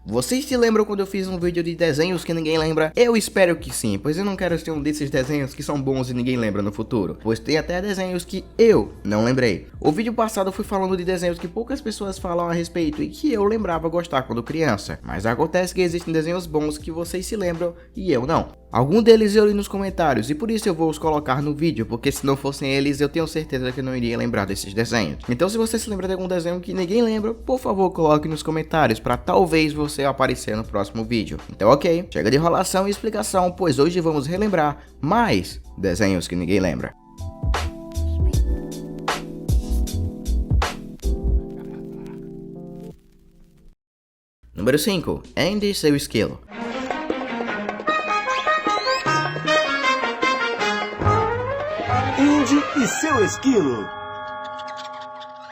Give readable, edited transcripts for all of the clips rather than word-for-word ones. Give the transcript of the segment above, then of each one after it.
Vocês se lembram quando eu fiz um vídeo de desenhos que ninguém lembra? Eu espero que sim, pois eu não quero ser um desses desenhos que são bons e ninguém lembra no futuro, pois tem até desenhos que eu não lembrei. O vídeo passado eu fui falando de desenhos que poucas pessoas falam a respeito e que eu lembrava gostar quando criança, mas acontece que existem desenhos bons que vocês se lembram e eu não. Algum deles eu li nos comentários e por isso eu vou os colocar no vídeo, porque se não fossem eles eu tenho certeza que eu não iria lembrar desses desenhos. Então se você se lembra de algum desenho que ninguém lembra, por favor coloque nos comentários para talvez você aparecer no próximo vídeo. Então ok, chega de enrolação e explicação, pois hoje vamos relembrar mais desenhos que ninguém lembra. Número 5. Andy e seu esquilo. Andy e seu esquilo.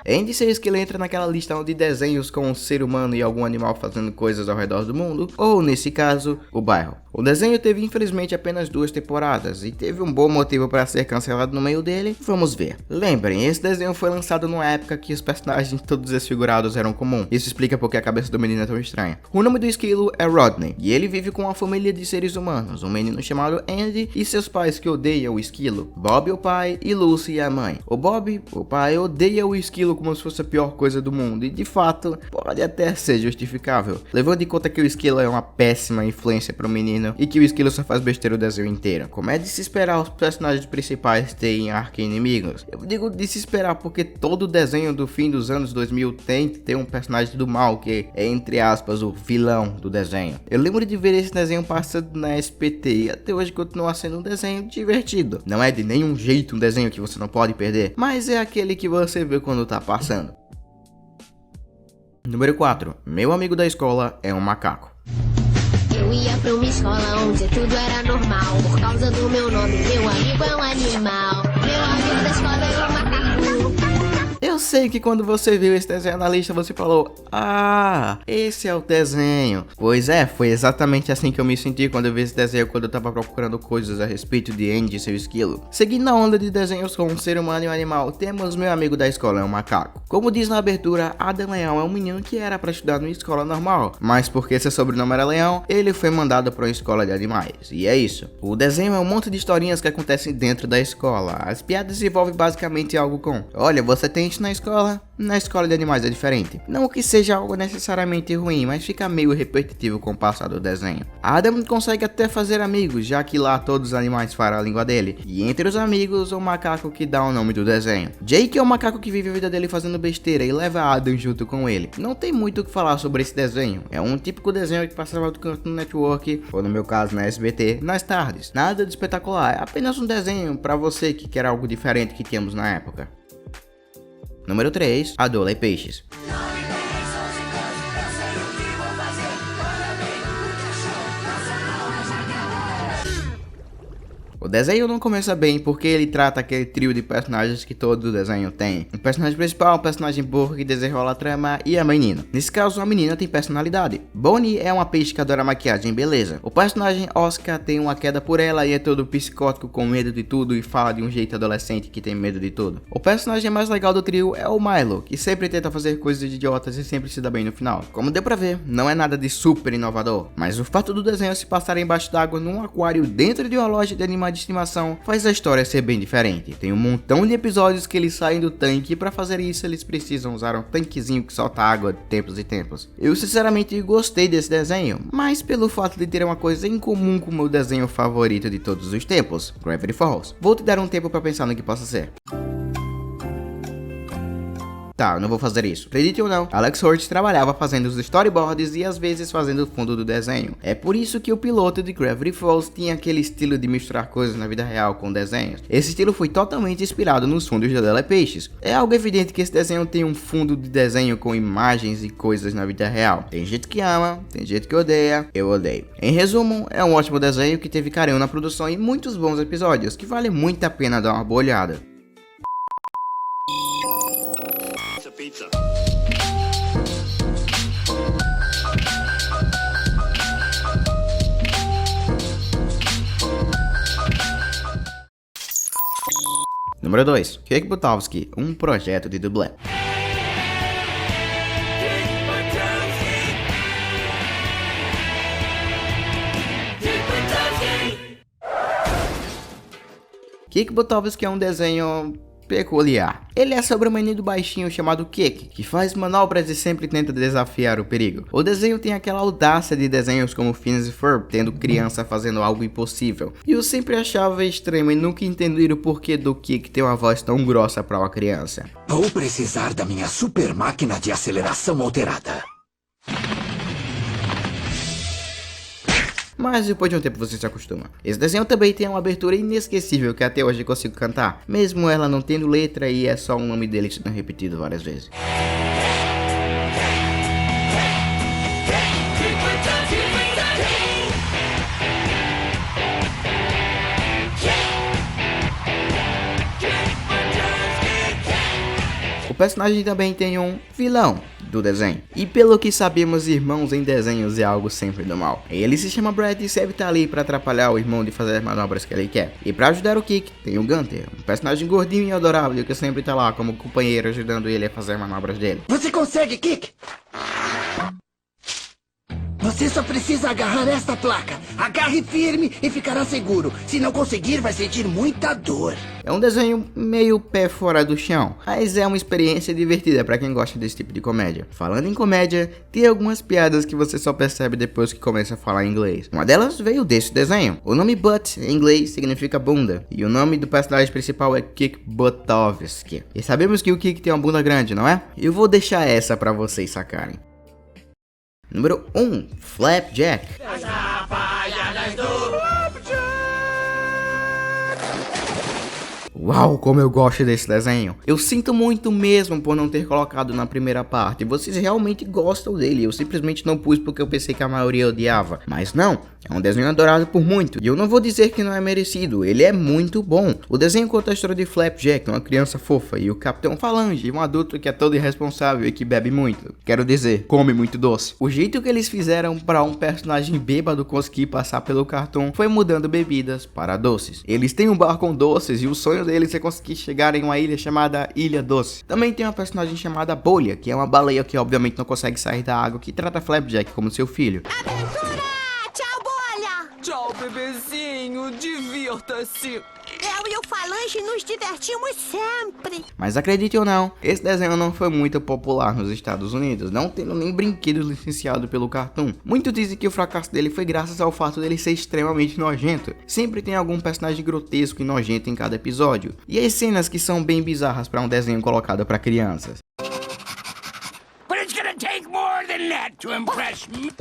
Andy e seu esquilo entra naquela lista de desenhos com um ser humano e algum animal fazendo coisas ao redor do mundo, ou nesse caso, o bairro. O desenho teve infelizmente apenas 2 temporadas e teve um bom motivo para ser cancelado no meio dele. Vamos ver. Lembrem, esse desenho foi lançado numa época que os personagens todos desfigurados eram comuns. Isso explica porque a cabeça do menino é tão estranha. O nome do esquilo é Rodney e ele vive com uma família de seres humanos, um menino chamado Andy e seus pais que odeiam o esquilo, Bob o pai e Lucy a mãe. O Bob, o pai, odeia o esquilo como se fosse a pior coisa do mundo e de fato pode até ser justificável, levando em conta que o esquilo é uma péssima influência para o menino e que o esquilo só faz besteira o desenho inteiro. Como é de se esperar os personagens principais terem arqui-inimigos? Eu digo de se esperar porque todo desenho do fim dos anos 2000 tem que ter um personagem do mal que é, entre aspas, o vilão do desenho. Eu lembro de ver esse desenho passando na SBT e até hoje continua sendo um desenho divertido. Não é de nenhum jeito um desenho que você não pode perder, mas é aquele que você vê quando tá passando. Número 4. Meu amigo da escola é um macaco. Eu ia pra uma escola onde tudo era normal. Por causa do meu nome, meu amigo é um animal. Meu amigo da escola é um macaco. Eu sei que quando você viu esse desenho na lista, você falou: ah, esse é o desenho. Pois é, foi exatamente assim que eu me senti quando eu vi esse desenho, quando eu tava procurando coisas a respeito de Andy e seu esquilo. Seguindo a onda de desenhos com um ser humano e um animal, temos meu amigo da escola é um macaco. Como diz na abertura, Adam Leão é um menino que era pra estudar numa escola normal, mas porque seu sobrenome era Leão, ele foi mandado pra uma escola de animais. E é isso. O desenho é um monte de historinhas que acontecem dentro da escola. As piadas envolvem basicamente algo com: olha, você tem isso na escola de animais é diferente. Não que seja algo necessariamente ruim, mas fica meio repetitivo com o passar do desenho. Adam consegue até fazer amigos, já que lá todos os animais falam a língua dele. E entre os amigos, o macaco que dá o nome do desenho. Jake é o macaco que vive a vida dele fazendo besteira e leva Adam junto com ele. Não tem muito o que falar sobre esse desenho. É um típico desenho que passava do Cartoon Network, ou no meu caso na SBT, nas tardes. Nada de espetacular, é apenas um desenho pra você que quer algo diferente que tínhamos na época. Número 3. Adola e Peixes. O desenho não começa bem porque ele trata aquele trio de personagens que todo desenho tem. O personagem principal, o personagem burro que desenrola a trama e a menina. Nesse caso, a menina tem personalidade. Bonnie é uma peixe que adora maquiagem, beleza. O personagem Oscar tem uma queda por ela e é todo psicótico com medo de tudo e fala de um jeito adolescente que tem medo de tudo. O personagem mais legal do trio é o Milo, que sempre tenta fazer coisas idiotas e sempre se dá bem no final. Como deu pra ver, não é nada de super inovador, mas o fato do desenho se passar embaixo d'água num aquário dentro de uma loja de animais de estimação faz a história ser bem diferente. Tem um montão de episódios que eles saem do tanque e para fazer isso eles precisam usar um tanquezinho que solta água de tempos e tempos. Eu sinceramente gostei desse desenho, mas pelo fato de ter uma coisa em comum com o meu desenho favorito de todos os tempos, Gravity Falls. Vou te dar um tempo para pensar no que possa ser. Tá, eu não vou fazer isso. Acredite ou não, Alex Hort trabalhava fazendo os storyboards e às vezes fazendo o fundo do desenho. É por isso que o piloto de Gravity Falls tinha aquele estilo de misturar coisas na vida real com desenhos. Esse estilo foi totalmente inspirado nos fundos de Adola e Peixes. É algo evidente que esse desenho tem um fundo de desenho com imagens e coisas na vida real. Tem gente que ama, tem gente que odeia, eu odeio. Em resumo, é um ótimo desenho que teve carinho na produção e muitos bons episódios, que vale muito a pena dar uma boa olhada. Pizza. Número 2. Kick Buttowski, um projeto de dublê. Kick Buttowski é um desenho peculiar. Ele é sobre um menino baixinho chamado Kick, que faz manobras e sempre tenta desafiar o perigo. O desenho tem aquela audácia de desenhos como Phineas e Ferb, tendo criança fazendo algo impossível. E eu sempre achava estranho e nunca entendi o porquê do Kick ter uma voz tão grossa para uma criança. Vou precisar da minha super máquina de aceleração alterada. Mas depois de um tempo você se acostuma. Esse desenho também tem uma abertura inesquecível que até hoje consigo cantar, mesmo ela não tendo letra e é só o nome dele sendo repetido várias vezes. O personagem também tem um vilão do desenho. E pelo que sabemos, irmãos em desenhos é algo sempre do mal. Ele se chama Brad e sempre tá ali para atrapalhar o irmão de fazer as manobras que ele quer. E para ajudar o Kick, tem o Gunter, um personagem gordinho e adorável que sempre tá lá como companheiro ajudando ele a fazer as manobras dele. Você consegue, Kick? Você só precisa agarrar esta placa. Agarre firme e ficará seguro. Se não conseguir, vai sentir muita dor. É um desenho meio pé fora do chão, mas é uma experiência divertida para quem gosta desse tipo de comédia. Falando em comédia, tem algumas piadas que você só percebe depois que começa a falar inglês. Uma delas veio desse desenho. O nome Butt em inglês significa bunda, e o nome do personagem principal é Kick Buttowski. E sabemos que o Kick tem uma bunda grande, não é? Eu vou deixar essa para vocês sacarem. Número 1. Flapjack. Uau, como eu gosto desse desenho. Eu sinto muito mesmo por não ter colocado na primeira parte. Vocês realmente gostam dele. Eu simplesmente não pus porque eu pensei que a maioria odiava. Mas não, é um desenho adorado por muito. E eu não vou dizer que não é merecido. Ele é muito bom. O desenho conta a história de Flapjack, uma criança fofa, e o Capitão Falange, um adulto que é todo irresponsável e que bebe muito. Quero dizer, come muito doce. O jeito que eles fizeram para um personagem bêbado conseguir passar pelo cartão foi mudando bebidas para doces. Eles têm um bar com doces e o sonho deles é conseguir chegar em uma ilha chamada Ilha Doce. Também tem uma personagem chamada Bolha, que é uma baleia que obviamente não consegue sair da água, que trata Flapjack como seu filho. Aventura! Tchau, Bolha! Tchau, bebezinho, divirta-se. Eu e o Falange nos divertimos sempre. Mas acredite ou não, esse desenho não foi muito popular nos Estados Unidos, não tendo nem brinquedos licenciados pelo Cartoon. Muitos dizem que o fracasso dele foi graças ao fato dele ser extremamente nojento. Sempre tem algum personagem grotesco e nojento em cada episódio. E as cenas que são bem bizarras para um desenho colocado para crianças. But it's gonna take more than that to impress me.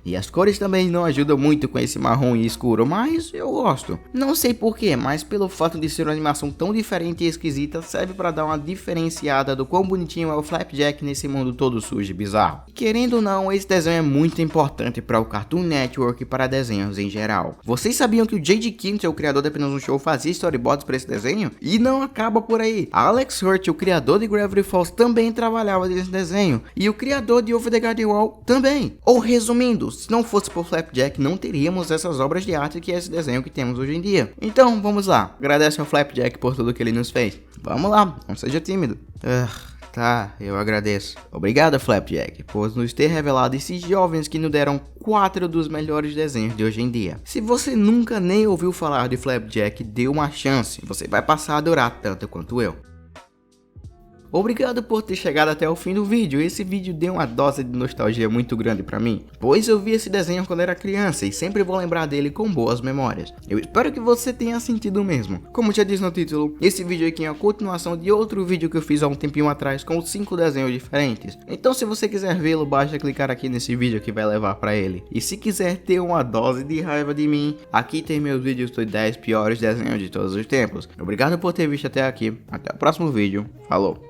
E as cores também não ajudam muito com esse marrom e escuro, mas eu gosto. Não sei porquê, mas pelo fato de ser uma animação tão diferente e esquisita, serve para dar uma diferenciada do quão bonitinho é o Flapjack nesse mundo todo sujo e bizarro. Querendo ou não, esse desenho é muito importante para o Cartoon Network e para desenhos em geral. Vocês sabiam que o J.D. Quinto, o criador de Apenas um Show, fazia storyboards para esse desenho? E não acaba por aí. Alex Hurt, o criador de Gravity Falls, também trabalhava nesse desenho. E o criador de Over the Garden Wall também. Ou resumindo, se não fosse por Flapjack, não teríamos essas obras de arte que é esse desenho que temos hoje em dia. Então, vamos lá. Agradece ao Flapjack por tudo que ele nos fez. Vamos lá, não seja tímido. Tá, eu agradeço. Obrigado, Flapjack, por nos ter revelado esses jovens que nos deram 4 dos melhores desenhos de hoje em dia. Se você nunca nem ouviu falar de Flapjack, dê uma chance. Você vai passar a adorar tanto quanto eu. Obrigado por ter chegado até o fim do vídeo. Esse vídeo deu uma dose de nostalgia muito grande pra mim, pois eu vi esse desenho quando era criança e sempre vou lembrar dele com boas memórias. Eu espero que você tenha sentido o mesmo. Como já disse no título, esse vídeo aqui é a continuação de outro vídeo que eu fiz há um tempinho atrás com 5 desenhos diferentes. Então se você quiser vê-lo, basta clicar aqui nesse vídeo que vai levar pra ele. E se quiser ter uma dose de raiva de mim, aqui tem meus vídeos dos 10 piores desenhos de todos os tempos. Obrigado por ter visto até aqui. Até o próximo vídeo. Falou!